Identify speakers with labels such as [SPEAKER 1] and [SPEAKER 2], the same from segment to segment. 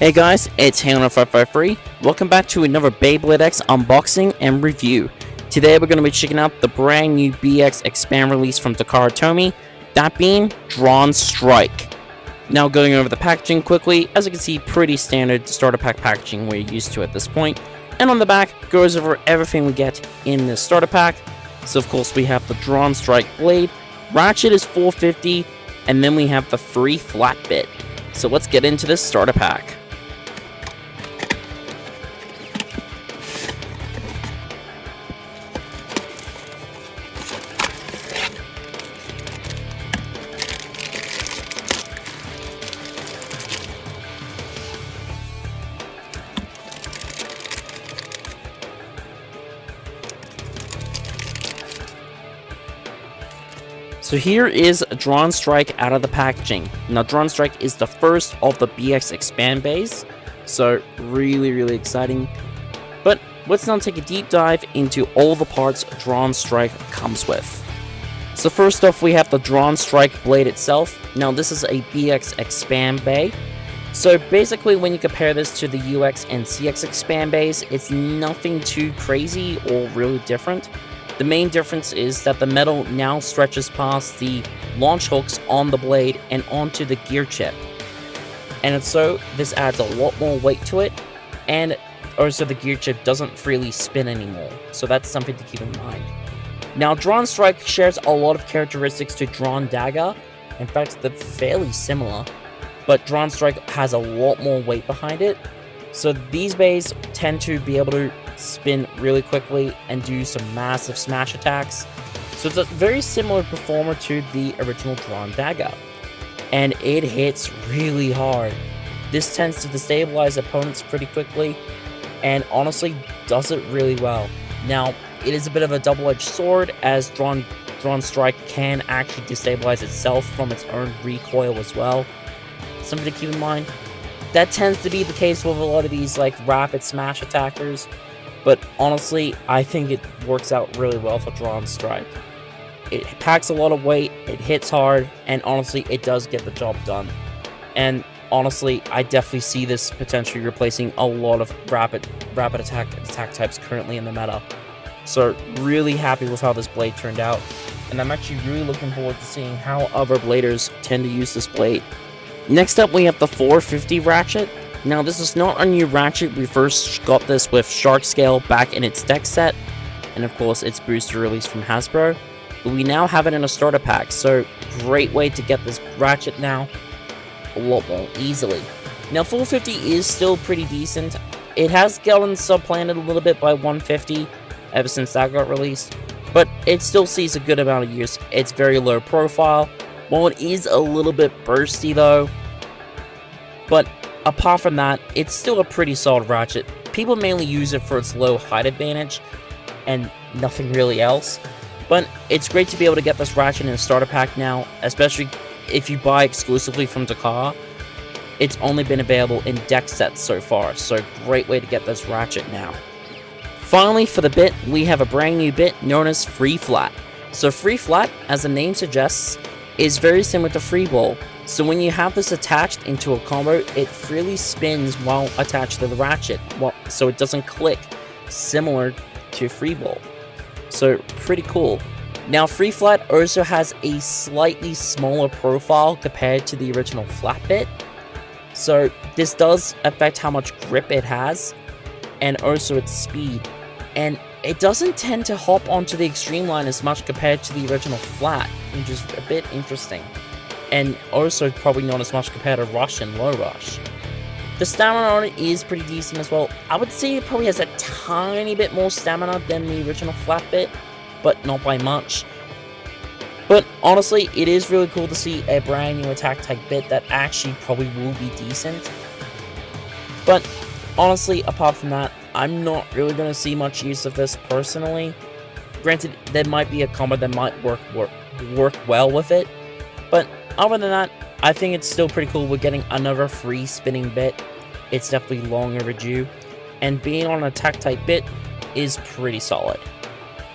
[SPEAKER 1] Hey guys, it's Halo553. Welcome back to another Beyblade X unboxing and review. Today we're going to be checking out the brand new BX Expand release from Takara Tomy, that being Dran Strike. Now going over the packaging quickly, as you can see, pretty standard starter pack packaging we're used to at this point. And on the back, goes over everything we get in this starter pack. So of course we have the Dran Strike blade, ratchet is 450, and then we have the free flat bit. So let's get into this starter pack. So here is Dran Strike out of the packaging. Now Dran Strike is the first of the BX Expand bays, so really exciting. But let's now take a deep dive into all the parts Dran Strike comes with. So first off, we have the Dran Strike blade itself. Now this is a BX Expand bay. So basically when you compare this to the UX and CX Expand bays, it's nothing too crazy or really different. The main difference is that the metal now stretches past the launch hooks on the blade and onto the gear chip. And so this adds a lot more weight to it, and also the gear chip doesn't freely spin anymore. So that's something to keep in mind. Now Dran Strike shares a lot of characteristics to Dran Dagger. In fact, they're fairly similar, but Dran Strike has a lot more weight behind it. So these bays tend to be able to spin really quickly and do some massive smash attacks. So it's a very similar performer to the original Dran Dagger, and it hits really hard. This tends to destabilize opponents pretty quickly and honestly does it really well. Now it is a bit of a double-edged sword, as Dran Strike can actually destabilize itself from its own recoil as well. Something to keep in mind. That tends to be the case with a lot of these like rapid smash attackers, but honestly, I think it works out really well for Dran Strike. It packs a lot of weight, it hits hard, and honestly, it does get the job done. And honestly, I definitely see this potentially replacing a lot of rapid attack types currently in the meta. So really happy with how this blade turned out, and I'm actually really looking forward to seeing how other bladers tend to use this blade. Next up, we have the 450 ratchet. Now this is not a new ratchet, we first got this with Shark Scale back in its deck set, and of course its booster release from Hasbro, but we now have it in a starter pack, so great way to get this ratchet now a lot more easily. Now 450 is still pretty decent. It has gotten supplanted a little bit by 150 ever since that got released, but it still sees a good amount of use. It's very low profile, while it is a little bit bursty though, but apart from that, it's still a pretty solid ratchet. People mainly use it for its low height advantage and nothing really else, but it's great to be able to get this ratchet in a starter pack now, especially if you buy exclusively from Takara. It's only been available in deck sets so far, so great way to get this ratchet now. Finally, for the bit, we have a brand new bit known as Free Flat. So Free Flat, as the name suggests, is very similar to Free Ball. So when you have this attached into a combo, it freely spins while attached to the ratchet, so it doesn't click, similar to Free Ball. So pretty cool. Now Free Flat also has a slightly smaller profile compared to the original flat bit, so this does affect how much grip it has, and also its speed. And it doesn't tend to hop onto the extreme line as much compared to the original flat, which is a bit interesting. And also probably not as much compared to Rush and Low Rush. The stamina on it is pretty decent as well. I would say it probably has a tiny bit more stamina than the original flat bit, but not by much. But honestly, it is really cool to see a brand new attack type bit that actually probably will be decent. But honestly, apart from that, I'm not really going to see much use of this personally. Granted, there might be a combo that might work well with it, but other than that, I think it's still pretty cool. We're getting another free spinning bit. It's definitely long overdue, and being on an attack type bit is pretty solid.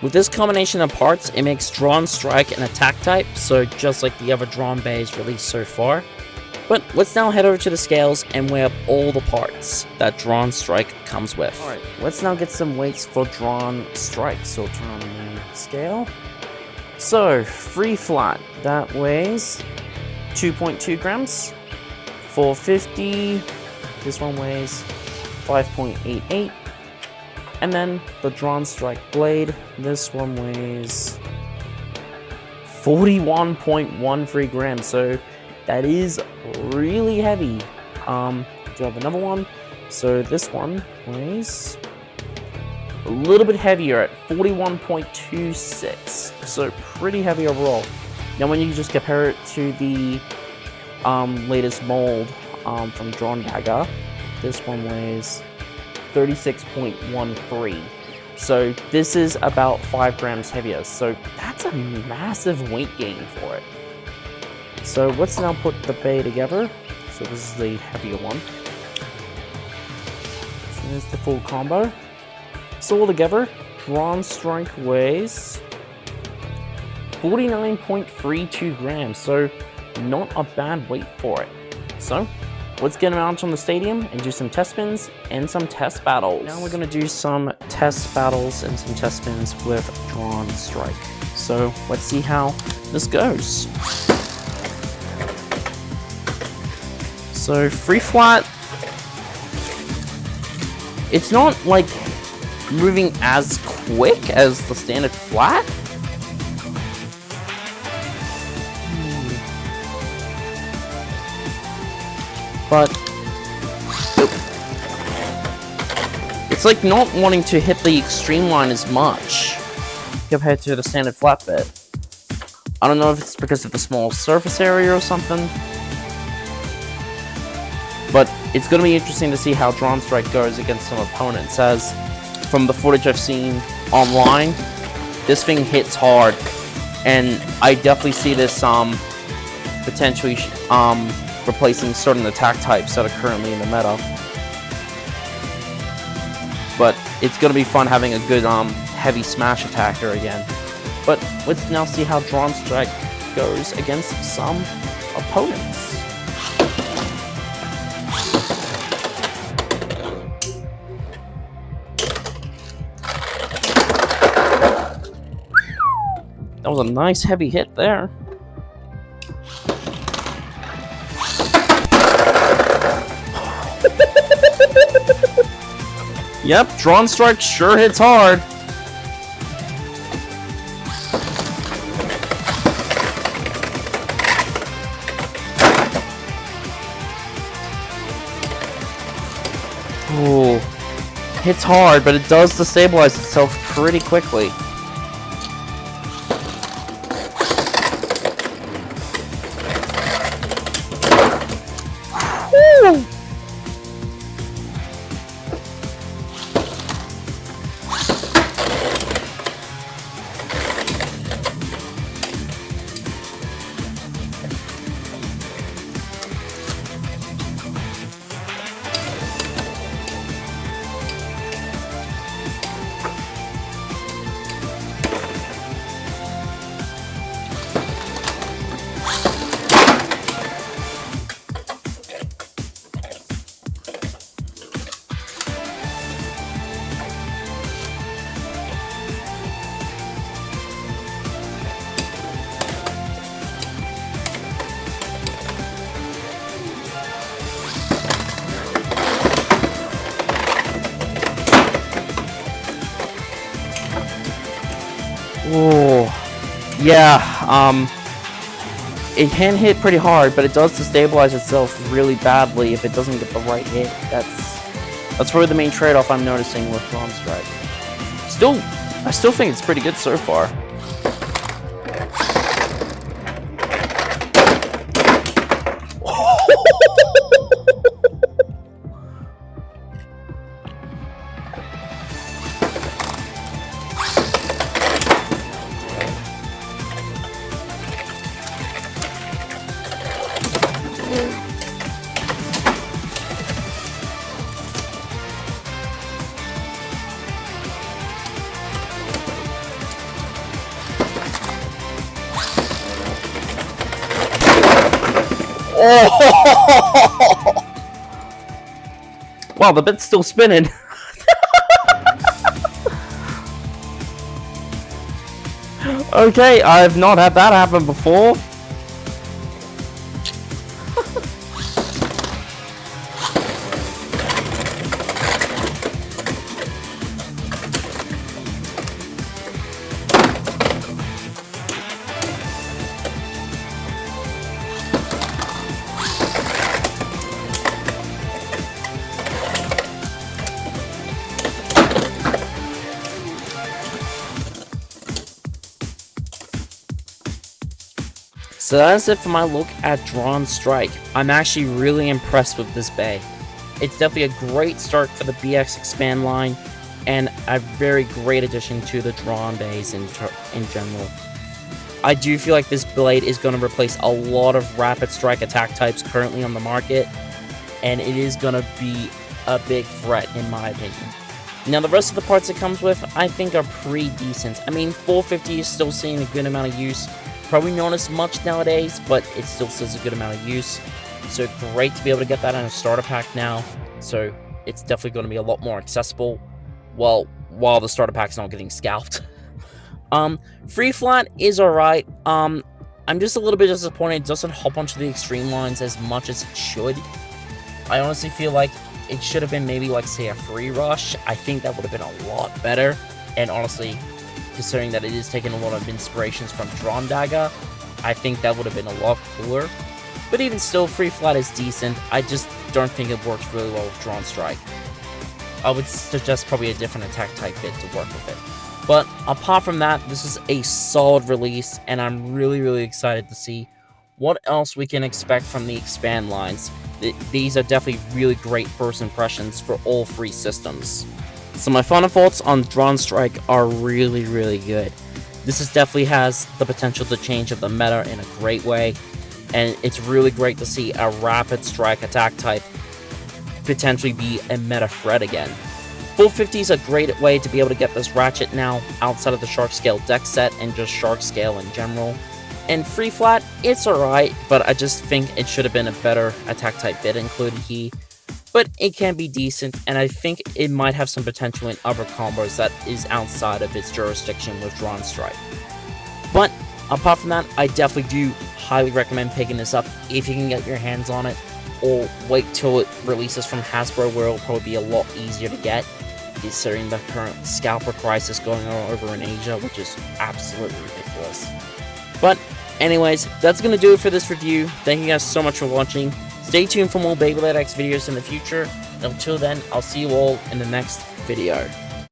[SPEAKER 1] With this combination of parts, it makes Dran Strike an attack type, so just like the other Dran bays released so far. But let's now head over to the scales and weigh up all the parts that Dran Strike comes with. Alright, let's now get some weights for Dran Strike. So turn on the scale. So, free flat, that weighs 2.2 grams. 450, this one weighs 5.88. And then the Dran Strike blade, this one weighs 41.13 grams. So that is really heavy. Do have another one. So this one weighs a little bit heavier at 41.26. So pretty heavy overall. Now when you just compare it to the latest mold from Dran Dagger, this one weighs 36.13. So this is about 5 grams heavier. So that's a massive weight gain for it. So let's now put the bay together. So this is the heavier one. So there's the full combo. So all together, Dran Strike weighs 49.32 grams. So not a bad weight for it. So let's get them out on the stadium and do some test spins and some test battles. Now we're going to do some test battles and some test spins with Dran Strike. So let's see how this goes. So free flat, it's not like moving as quick as the standard flat. But it's like not wanting to hit the extreme line as much compared to the standard flat bit. I don't know if it's because of the small surface area or something, but it's going to be interesting to see how Dran Strike goes against some opponents, as from the footage I've seen online, this thing hits hard, and I definitely see this potentially replacing certain attack types that are currently in the meta. But it's going to be fun having a good heavy smash attacker again. But let's now see how Dran Strike goes against some opponents. That was a nice heavy hit there. Yep, Dran Strike sure hits hard. Ooh, hits hard, but it does destabilize itself pretty quickly. Woo! Oh, yeah, it can hit pretty hard, but it does destabilize itself really badly if it doesn't get the right hit. That's really the main trade-off I'm noticing with Dran Strike. I still think it's pretty good so far. Oh! Wow, the bit's still spinning. Okay, I've not had that happen before. So that's it for my look at Dran Strike. I'm actually really impressed with this bay. It's definitely a great start for the BX Expand line, and a very great addition to the Dran bays in general. I do feel like this blade is going to replace a lot of rapid strike attack types currently on the market, and it is going to be a big threat in my opinion. Now the rest of the parts it comes with, I think are pretty decent. I mean, 450 is still seeing a good amount of use. Probably not as much nowadays, but it still says a good amount of use. So great to be able to get that in a starter pack now. So it's definitely going to be a lot more accessible. Well, while the starter pack's not getting scalped. Free flat is alright. I'm just a little bit disappointed it doesn't hop onto the extreme lines as much as it should. I honestly feel like it should have been maybe like, say, a free rush. I think that would have been a lot better. And honestly, considering that it is taking a lot of inspirations from Dran Dagger, I think that would have been a lot cooler. But even still, free flat is decent. I just don't think it works really well with Dran Strike. I would suggest probably a different attack type bit to work with it. But apart from that, this is a solid release, and I'm really excited to see what else we can expect from the expand lines. These are definitely really great first impressions for all three systems. So my final thoughts on Dran Strike are really good. This definitely has the potential to change up the meta in a great way, and it's really great to see a rapid strike attack type potentially be a meta threat again. 450 is a great way to be able to get this ratchet now outside of the Shark Scale deck set and just Shark Scale in general. And free flat, it's alright, but I just think it should have been a better attack type bit included here. But it can be decent, and I think it might have some potential in other combos that is outside of its jurisdiction with Dran Strike. But apart from that, I definitely do highly recommend picking this up if you can get your hands on it, or wait till it releases from Hasbro, where it'll probably be a lot easier to get, considering the current scalper crisis going on over in Asia, which is absolutely ridiculous. But anyways, that's going to do it for this review. Thank you guys so much for watching. Stay tuned for more Beyblade X videos in the future. Until then, I'll see you all in the next video.